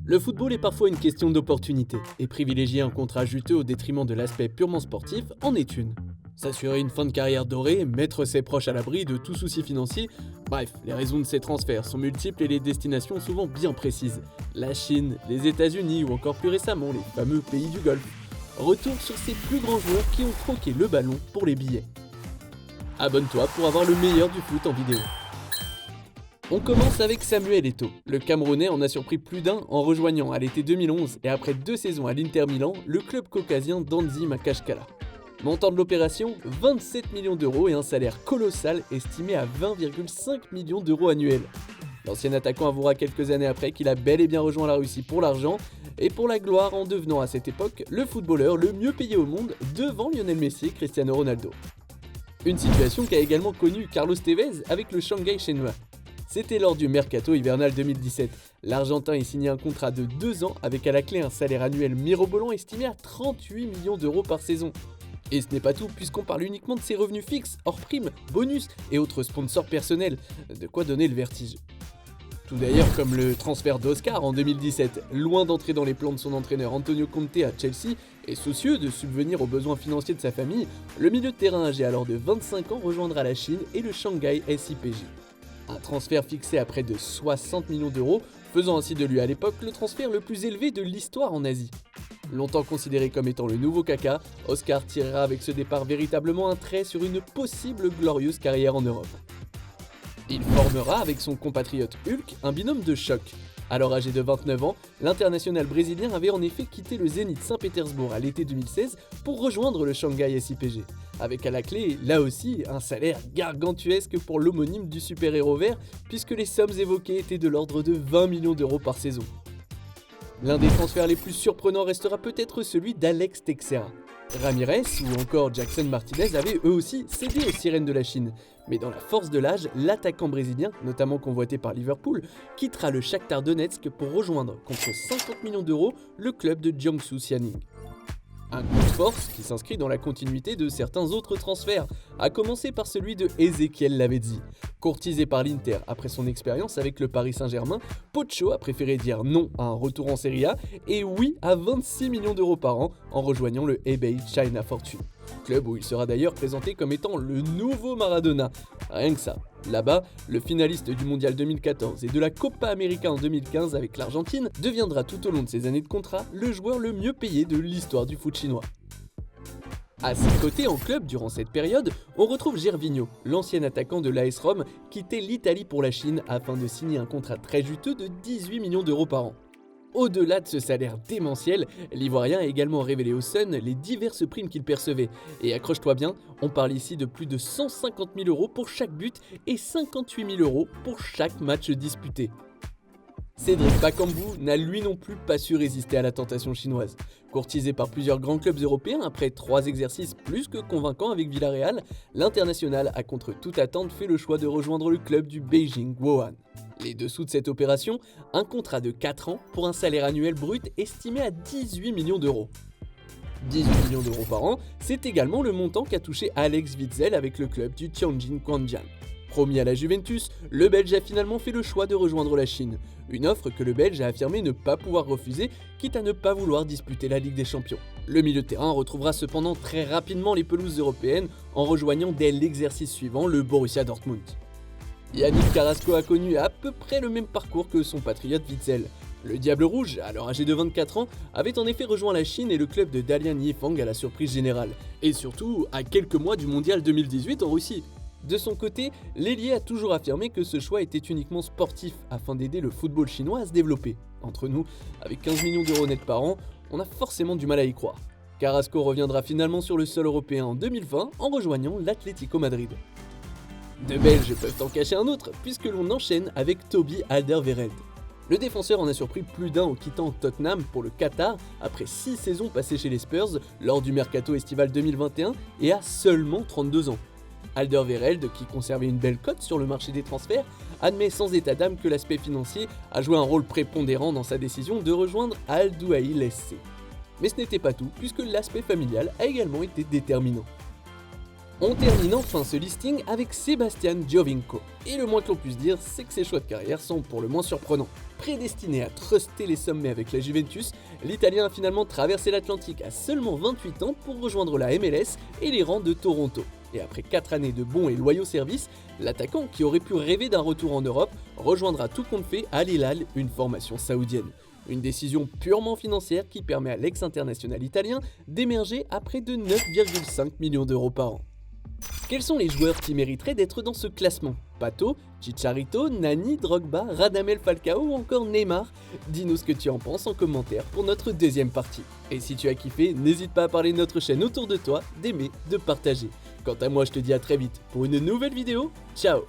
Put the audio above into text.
Le football est parfois une question d'opportunité, et privilégier un contrat juteux au détriment de l'aspect purement sportif en est une. S'assurer une fin de carrière dorée, mettre ses proches à l'abri de tout souci financier, bref, les raisons de ces transferts sont multiples et les destinations souvent bien précises. La Chine, les États-Unis ou encore plus récemment les fameux pays du Golfe. Retour sur ces plus grands joueurs qui ont troqué le ballon pour les billets. Abonne-toi pour avoir le meilleur du foot en vidéo. On commence avec Samuel Eto'o. Le Camerounais en a surpris plus d'un en rejoignant à l'été 2011 et après 2 saisons à l'Inter Milan, le club caucasien d'Anzi Makashkala. Montant de l'opération, 27 millions d'euros et un salaire colossal estimé à 20,5 millions d'euros annuels. L'ancien attaquant avouera quelques années après qu'il a bel et bien rejoint la Russie pour l'argent et pour la gloire en devenant à cette époque le footballeur le mieux payé au monde devant Lionel Messi et Cristiano Ronaldo. Une situation qu'a également connue Carlos Tevez avec le Shanghai Shenhua. C'était lors du mercato hivernal 2017. L'Argentin y signait un contrat de 2 ans avec à la clé un salaire annuel mirobolant estimé à 38 millions d'euros par saison. Et ce n'est pas tout puisqu'on parle uniquement de ses revenus fixes, hors primes, bonus et autres sponsors personnels. De quoi donner le vertige. Tout d'ailleurs comme le transfert d'Oscar en 2017. Loin d'entrer dans les plans de son entraîneur Antonio Conte à Chelsea et soucieux de subvenir aux besoins financiers de sa famille, le milieu de terrain âgé alors de 25 ans rejoindra la Chine et le Shanghai SIPJ. Un transfert fixé à près de 60 millions d'euros, faisant ainsi de lui à l'époque le transfert le plus élevé de l'histoire en Asie. Longtemps considéré comme étant le nouveau Kaka, Oscar tirera avec ce départ véritablement un trait sur une possible glorieuse carrière en Europe. Il formera avec son compatriote Hulk un binôme de choc. Alors âgé de 29 ans, l'international brésilien avait en effet quitté le Zénith Saint-Pétersbourg à l'été 2016 pour rejoindre le Shanghai SIPG. Avec à la clé, là aussi, un salaire gargantuesque pour l'homonyme du super-héros vert, puisque les sommes évoquées étaient de l'ordre de 20 millions d'euros par saison. L'un des transferts les plus surprenants restera peut-être celui d'Alex Teixeira. Ramirez ou encore Jackson Martinez avaient eux aussi cédé aux sirènes de la Chine. Mais dans la force de l'âge, l'attaquant brésilien, notamment convoité par Liverpool, quittera le Shakhtar Donetsk pour rejoindre, contre 50 millions d'euros, le club de Jiangsu Xianing. Un coup de force qui s'inscrit dans la continuité de certains autres transferts, à commencer par celui de Ezequiel Lavezzi. Courtisé par l'Inter après son expérience avec le Paris Saint-Germain, Pocho a préféré dire non à un retour en Serie A et oui à 26 millions d'euros par an en rejoignant le Hebei China Fortune. Club où il sera d'ailleurs présenté comme étant le nouveau Maradona. Rien que ça. Là-bas, le finaliste du Mondial 2014 et de la Copa América en 2015 avec l'Argentine deviendra tout au long de ses années de contrat le joueur le mieux payé de l'histoire du foot chinois. À ses côtés en club durant cette période, on retrouve Gervinho, l'ancien attaquant de l'AS Rome, quittait l'Italie pour la Chine afin de signer un contrat très juteux de 18 millions d'euros par an. Au-delà de ce salaire démentiel, l'Ivoirien a également révélé au Sun les diverses primes qu'il percevait. Et accroche-toi bien, on parle ici de plus de 150 000 euros pour chaque but et 58 000 euros pour chaque match disputé. Cédric Bakambu n'a lui non plus pas su résister à la tentation chinoise. Courtisé par plusieurs grands clubs européens après 3 exercices plus que convaincants avec Villarreal, l'international a contre toute attente fait le choix de rejoindre le club du Beijing Guoan. Les dessous de cette opération, un contrat de 4 ans pour un salaire annuel brut estimé à 18 millions d'euros. 18 millions d'euros par an, c'est également le montant qu'a touché Alex Witsel avec le club du Tianjin Quanjian. Promis à la Juventus, le Belge a finalement fait le choix de rejoindre la Chine. Une offre que le Belge a affirmé ne pas pouvoir refuser, quitte à ne pas vouloir disputer la Ligue des Champions. Le milieu de terrain retrouvera cependant très rapidement les pelouses européennes en rejoignant dès l'exercice suivant le Borussia Dortmund. Yannick Carrasco a connu à peu près le même parcours que son patriote Witsel. Le Diable Rouge, alors âgé de 24 ans, avait en effet rejoint la Chine et le club de Dalian Yifang à la surprise générale. Et surtout, à quelques mois du Mondial 2018 en Russie. De son côté, l'ailier a toujours affirmé que ce choix était uniquement sportif afin d'aider le football chinois à se développer. Entre nous, avec 15 millions d'euros net par an, on a forcément du mal à y croire. Carrasco reviendra finalement sur le sol européen en 2020 en rejoignant l'Atlético Madrid. De Belges peuvent en cacher un autre, puisque l'on enchaîne avec Toby Alderweireld. Le défenseur en a surpris plus d'un en quittant Tottenham pour le Qatar après 6 saisons passées chez les Spurs lors du mercato estival 2021 et a seulement 32 ans. Alderweireld, qui conservait une belle cote sur le marché des transferts, admet sans état d'âme que l'aspect financier a joué un rôle prépondérant dans sa décision de rejoindre Al Duhail SC. Mais ce n'était pas tout, puisque l'aspect familial a également été déterminant. On termine enfin ce listing avec Sebastian Giovinco. Et le moins que l'on puisse dire, c'est que ses choix de carrière sont pour le moins surprenants. Prédestiné à truster les sommets avec la Juventus, l'Italien a finalement traversé l'Atlantique à seulement 28 ans pour rejoindre la MLS et les rangs de Toronto. Et après 4 années de bons et loyaux services, l'attaquant, qui aurait pu rêver d'un retour en Europe, rejoindra tout compte fait Al Hilal, une formation saoudienne. Une décision purement financière qui permet à l'ex-international italien d'émerger à près de 9,5 millions d'euros par an. Quels sont les joueurs qui mériteraient d'être dans ce classement? Pato, Chicharito, Nani, Drogba, Radamel Falcao ou encore Neymar? Dis-nous ce que tu en penses en commentaire pour notre deuxième partie. Et si tu as kiffé, n'hésite pas à parler de notre chaîne autour de toi, d'aimer, de partager. Quant à moi, je te dis à très vite pour une nouvelle vidéo. Ciao!